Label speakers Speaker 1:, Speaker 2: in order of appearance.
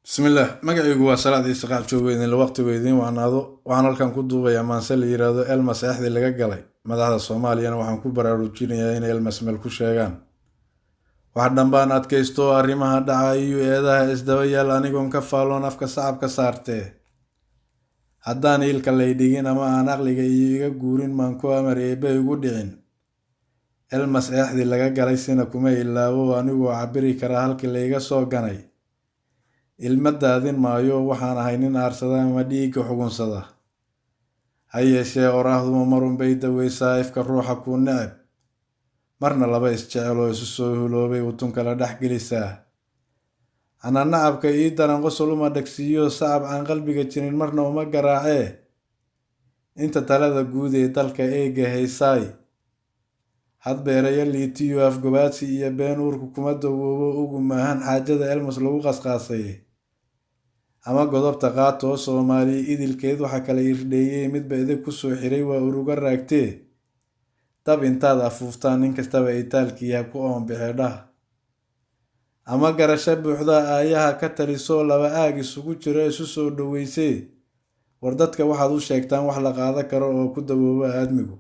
Speaker 1: Bismillah, magacaygu waa Salaad Ciise Qaab Joogweydin waqtigu idiin wacnaado. Waxaan halkan ku duubayaa maanse la yiraahdo Elmas Eexdi laga galay. Madaxda Soomaaliyana waxaan ku baraarujinayaa inay Elmas meel ku sheegaan. Wax dhanbaan adkaysto arrimaha dhaca iyo eedaha isdaba yaal anigoon ka faaloon afka sacabka saartee. Haddaan ilka lay dhigin ama aan aqliga iyo iga guurin maan ku amar eebbe igu dhicin. Elmas Eexdi laga galay sina kuma ilaawo anigoo cabiri kara halkii layga soo ganay. Ilma daadin maayo waxaan ahay nin aarsada ama dhiigga xugunsada. Ha yeeshee oraahdu marun bay daweysaa ifka ruuxa ku neceb. Marna laba isjecel oo isu soo huloobay utun kala dhex gelisaa. Ana nacabka ii daran qosol uma dhagsiiyo sacab aan qalbiga jirin marna uma garaacee. Inta talada guud ee dalka eega haysaay. Had beeraya liitiyo afgobaadsi iyo been uurku kuma dawoobo ugu maahan xaajada Elmas lagu qasqaasay. Ama godobta qaato Soomaali idilkeed waxa kale irdheeyay midba idin ku soo xiray waa uruga raagtee. Tab intaad afuuftaan nin kastaba itaalkiya ku oon bixidha. Ama garasho buuxda aayaha ka taliso laba aag isugu jira isu soo dhaweysay. War dadka waxaad u sheegtaan wax la qaadan karo oo ku dawooba aadmigu.